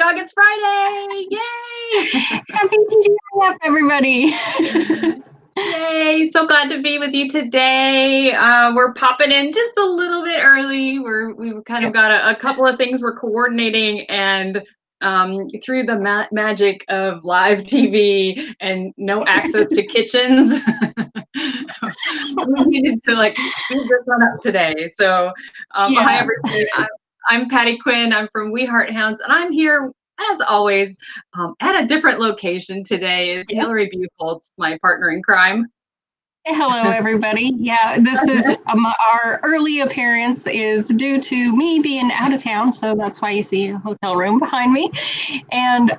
dog, it's Friday. Yay! Happy TDIF, everybody. Yay, so glad to be with you today. We're popping in just a little bit early. We've kind of got a couple of things we're coordinating, and through the magic of live TV and no access to kitchens, we needed to like speed this one up today. So hi everybody, I'm Patty Quinn. I'm from We Heart Hounds, and I'm here as always at a different location. Today is Hillary Buchholz, my partner in crime. Hello, everybody. Yeah, this is our early appearance is due to me being out of town, so that's why you see a hotel room behind me. And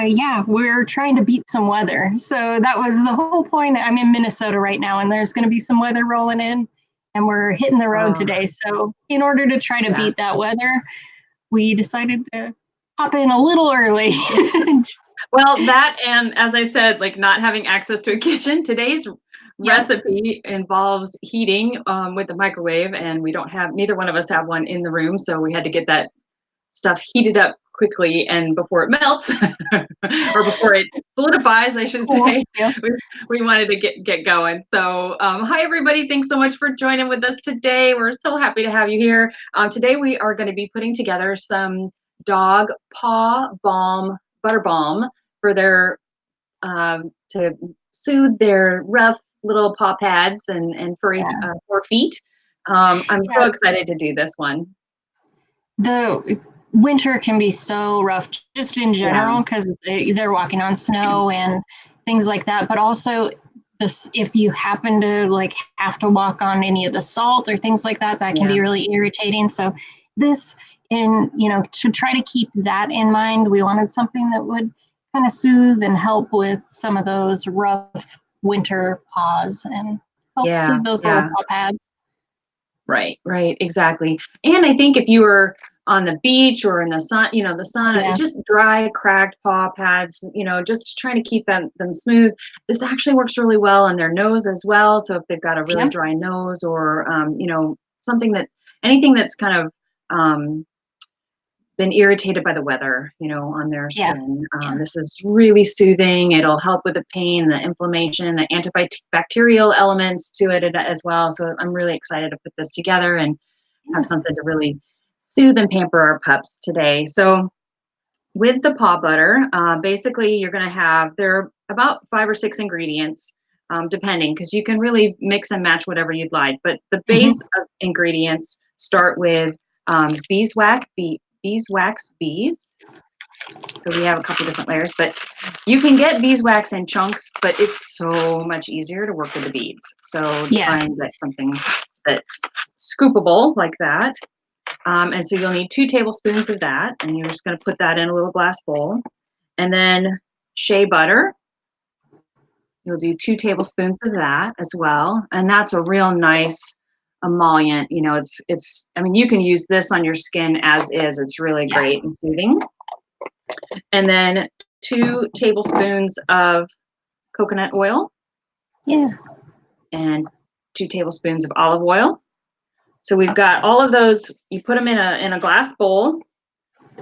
yeah, we're trying to beat some weather. So that was the whole point. I'm in Minnesota right now, and there's going to be some weather rolling in, and we're hitting the road today. So in order to try to beat that weather, we decided to hop in a little early. Well, that, and as I said, like not having access to a kitchen, today's recipe involves heating with the microwave, and we don't have, neither one of us have one in the room, so we had to get that stuff heated up quickly and before it melts or before it solidifies, I should say. We wanted to get going. So hi everybody, thanks so much for joining with us today. We're so happy to have you here. Today we are going to be putting together some Dog Paw Butter Balm for their to soothe their rough little paw pads and furry feet. I'm so excited to do this one. The winter can be so rough just in general because they're walking on snow and things like that, but also if you happen to like have to walk on any of the salt or things like that, that can be really irritating. So this, to try to keep that in mind, we wanted something that would kind of soothe and help with some of those rough winter paws and help soothe those little paw pads. Right, exactly. And I think if you were on the beach or in the sun, just dry, cracked paw pads, just trying to keep them smooth. This actually works really well on their nose as well. So if they've got a really dry nose or, anything that's kind of been irritated by the weather, on their skin. This is really soothing. It'll help with the pain, the inflammation, the antibacterial elements to it as well. So I'm really excited to put this together and have something to really soothe and pamper our pups today. So with the paw butter, basically you're going to have, there are about 5 or 6 ingredients, depending, because you can really mix and match whatever you'd like. But the base of ingredients start with beeswax beads. So we have a couple different layers, but you can get beeswax in chunks, but it's so much easier to work with the beads. So try and get something that's scoopable like that. And so you'll need 2 tablespoons of that, and you're just going to put that in a little glass bowl. And then shea butter. You'll do 2 tablespoons of that as well. And that's a real nice emollient. I mean, you can use this on your skin as is. It's really great and soothing. And then 2 tablespoons of coconut oil. And 2 tablespoons of olive oil. So we've got all of those. You put them in a glass bowl,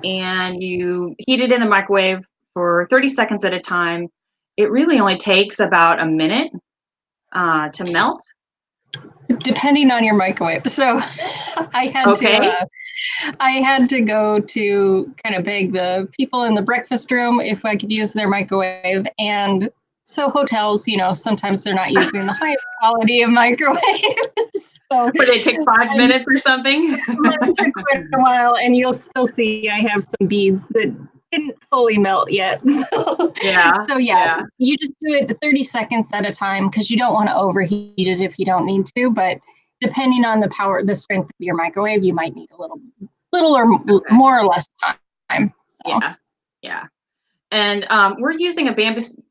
and you heat it in the microwave for 30 seconds at a time. It really only takes about a minute to melt. Depending on your microwave. So I had to go to kind of beg the people in the breakfast room if I could use their microwave. And so hotels, sometimes they're not using the highest quality of microwaves. So but they take 5 minutes or something. It took quite a while, and you'll still see I have some beads that didn't fully melt yet. So you just do it 30 seconds at a time because you don't want to overheat it if you don't need to. But depending on the strength of your microwave, you might need a little or more or less time. So. And we're using a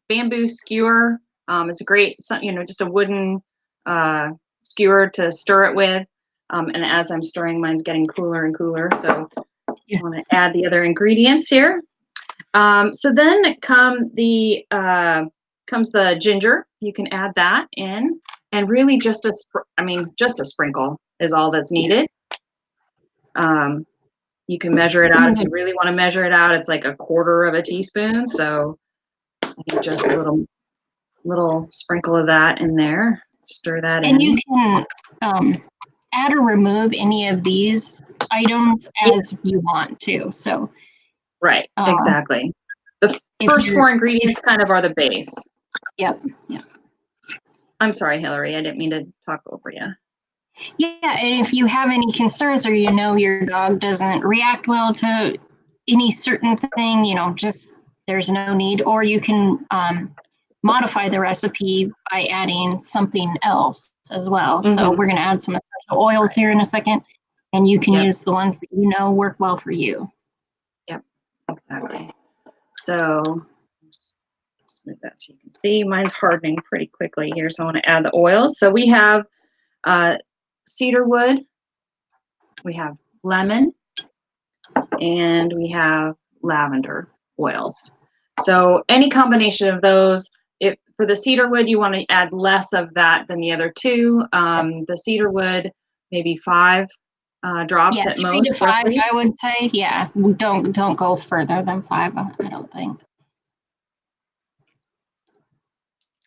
bamboo skewer. It's a great, just a wooden skewer to stir it with. And as I'm stirring, mine's getting cooler and cooler. So I want to add the other ingredients here. So then comes the ginger. You can add that in, and really just a sprinkle is all that's needed. You can measure it out if you really want to measure it out. It's like a quarter of a teaspoon. So I think just a little sprinkle of that in there. Stir that in. And you can add or remove any of these items as you want to. So right, exactly. The first four ingredients kind of are the base. Yep. I'm sorry, Hillary. I didn't mean to talk over you. Yeah, and if you have any concerns or you know your dog doesn't react well to any certain thing, just there's no need. Or you can modify the recipe by adding something else as well. So we're going to add some essential oils here in a second, and you can use the ones that you know work well for you. Yep, exactly. So just move that so you can see. Mine's hardening pretty quickly here, so I want to add the oils. So we have cedar wood, we have lemon, and we have lavender oils. So any combination of those. If for the cedar wood, you want to add less of that than the other two. The cedar wood, maybe 5 drops at 3 most. to 5, roughly. I would say. Yeah, don't go further than 5. I don't think.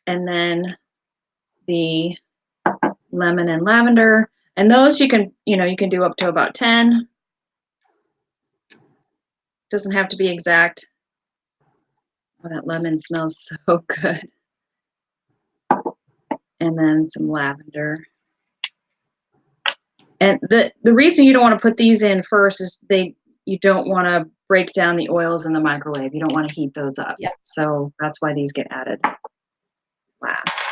And then the lemon and lavender, and those you can do up to about 10. Doesn't have to be exact. Oh, that lemon smells so good. And then some lavender. And the reason you don't want to put these in first is you don't want to break down the oils in the microwave. You don't want to heat those up. Yep. So that's why these get added last.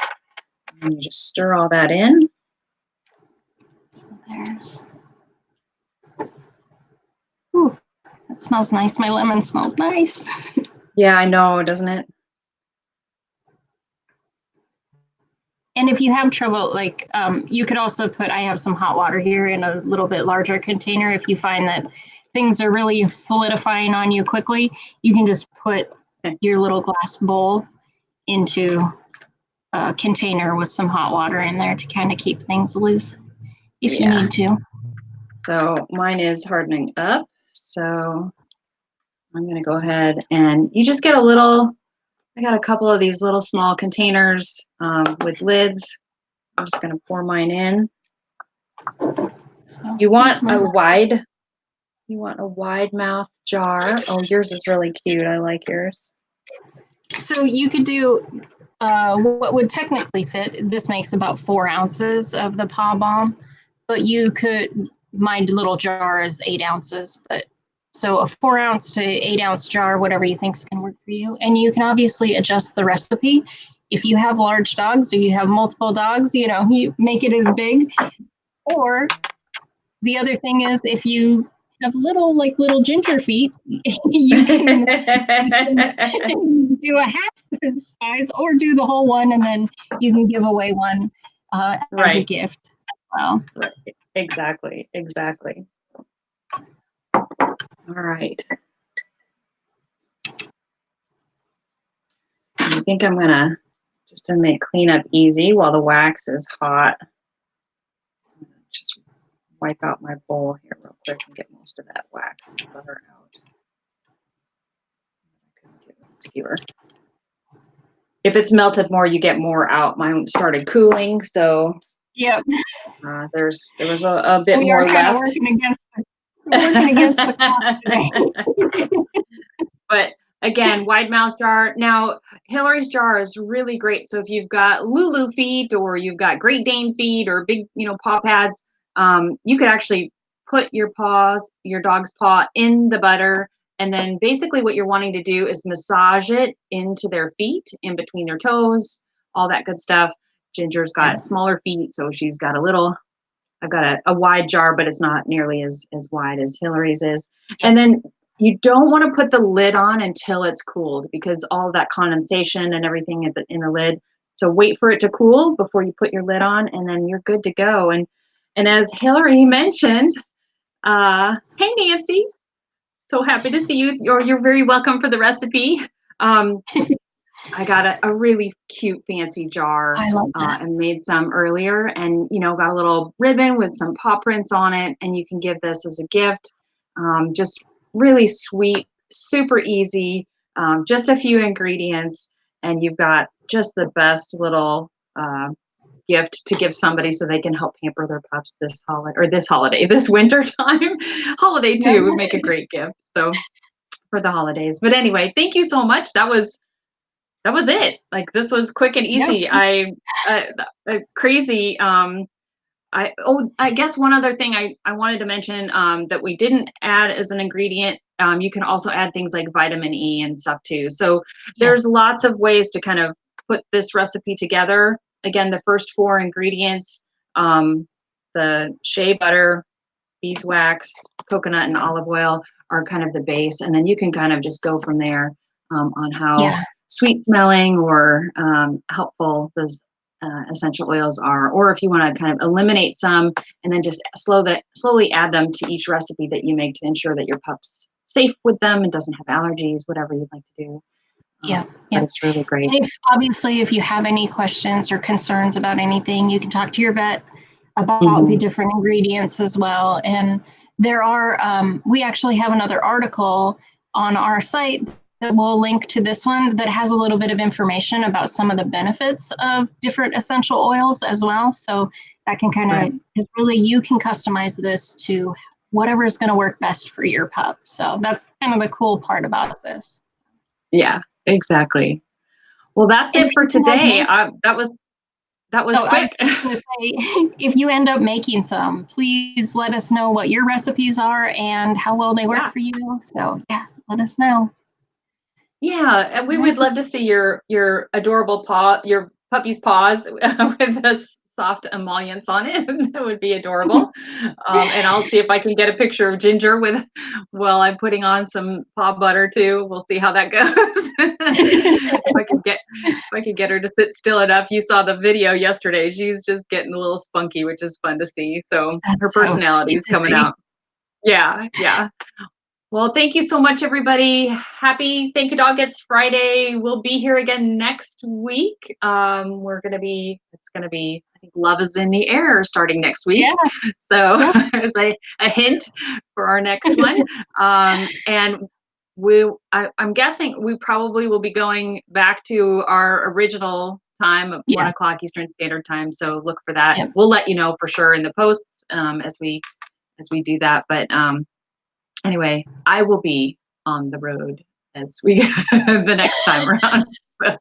And you just stir all that in. So there's. Ooh, that smells nice. My lemon smells nice. Yeah, I know, doesn't it? And if you have trouble, you could also I have some hot water here in a little bit larger container. If you find that things are really solidifying on you quickly, you can just put your little glass bowl into a container with some hot water in there to kind of keep things loose if you need to. So mine is hardening up. So I'm going to go ahead and you just get I got a couple of these little small containers with lids. I'm just going to pour mine in. So You want a wide mouth jar. Oh, yours is really cute. I like yours. So you could do what would technically fit. This makes about 4 ounces of the paw balm, but my little jar is 8 ounces, but so a 4 ounce to 8 ounce jar, whatever you think is going to work for you. And you can obviously adjust the recipe. If you have large dogs or you have multiple dogs, you make it as big. Or the other thing is if you have little ginger feet, you can do a half size or do the whole one, and then you can give away one as a gift as well. Right. Exactly. All right. I think I'm gonna just to make cleanup easy while the wax is hot. Just wipe out my bowl here real quick and get most of that wax and butter out. I couldn't get the skewer. If it's melted more, you get more out. Mine started cooling, so yep. There was a bit more left. Working against the clock today. But again, wide mouth jar. Now, Hillary's jar is really great. So if you've got Lulu feet or you've got Great Dane feet or big, paw pads, you could actually put your dog's paw in the butter. And then basically what you're wanting to do is massage it into their feet, in between their toes, all that good stuff. Ginger's got smaller feet, so she's got I've got a wide jar, but it's not nearly as wide as Hillary's is. And then you don't want to put the lid on until it's cooled, because all of that condensation and everything in the lid. So wait for it to cool before you put your lid on, and then you're good to go. And as Hillary mentioned, hey Nancy, so happy to see you. You're very welcome for the recipe. I got a really cute fancy jar and made some earlier, and got a little ribbon with some paw prints on it, and you can give this as a gift. Just really sweet, super easy, just a few ingredients, and you've got just the best little gift to give somebody so they can help pamper their pups this winter time. Holiday Yeah. too would make a great gift. So for the holidays. But anyway, thank you so much. That was it. Like this was quick and Yep. easy. Uh, crazy. I guess one other thing I wanted to mention that we didn't add as an ingredient. You can also add things like vitamin E and stuff too. So there's Yes. lots of ways to kind of put this recipe together. Again, the first four ingredients: the shea butter, beeswax, coconut, and olive oil are kind of the base, and then you can kind of just go from there on how Yeah. sweet smelling or helpful those essential oils are, or if you want to kind of eliminate some and then just slowly add them to each recipe that you make to ensure that your pup's safe with them and doesn't have allergies, whatever you'd like to do. Yeah. But Yeah. it's really great. And if you have any questions or concerns about anything, you can talk to your vet about the Hmm. different ingredients as well. And there are, we actually have another article on our site that will link to this one that has a little bit of information about some of the benefits of different essential oils as well. So that can kind Right. of, because really you can customize this to whatever is going to work best for your pup. So that's kind of the cool part about this. Yeah, exactly. Well, that's And it if for you end up today. making, That was oh, I was quick. just going to say, if you end up making some, please let us know what your recipes are and how well they work Yeah. for you. So yeah, let us know. Yeah, and we All would love to see your adorable your puppy's paws with the soft emollients on it. That would be adorable. And I'll see if I can get a picture of Ginger while I'm putting on some paw butter too. We'll see how that goes. If I can get her to sit still enough. You saw the video yesterday. She's just getting a little spunky, which is fun to see. So her That's so personality sweet is to coming see. out. Yeah, yeah. Well, thank you so much, everybody. Happy Thank You Dog It's Friday. We'll be here again next week. It's gonna be, I think Love is in the Air starting next week. Yeah. So Yep. as a hint for our next one. And I'm guessing we probably will be going back to our original time of one Yeah. o'clock Eastern Standard Time. So look for that. Yep. We'll let you know for sure in the posts as we do that. But anyway, I will be on the road as we the next time around. So,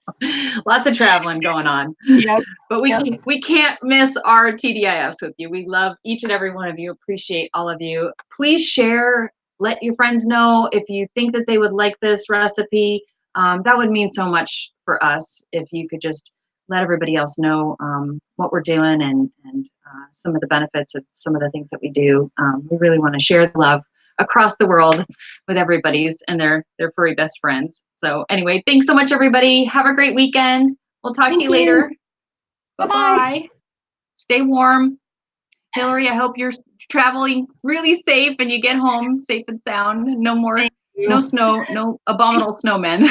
lots of traveling going on, Yep. but Yep. we can't miss our TDIFs with you. We love each and every one of you. Appreciate all of you. Please share. Let your friends know if you think that they would like this recipe. That would mean so much for us if you could just let everybody else know what we're doing and some of the benefits of some of the things that we do. We really want to share the love across the world with everybody's and their furry best friends. So anyway, thanks so much, everybody. Have a great weekend. We'll talk to Thank you you. later. Bye Bye-bye. bye. Stay warm. Hillary, I hope you're traveling really safe and you get home safe and sound. No more, Thank no you. snow, no abominable snowmen.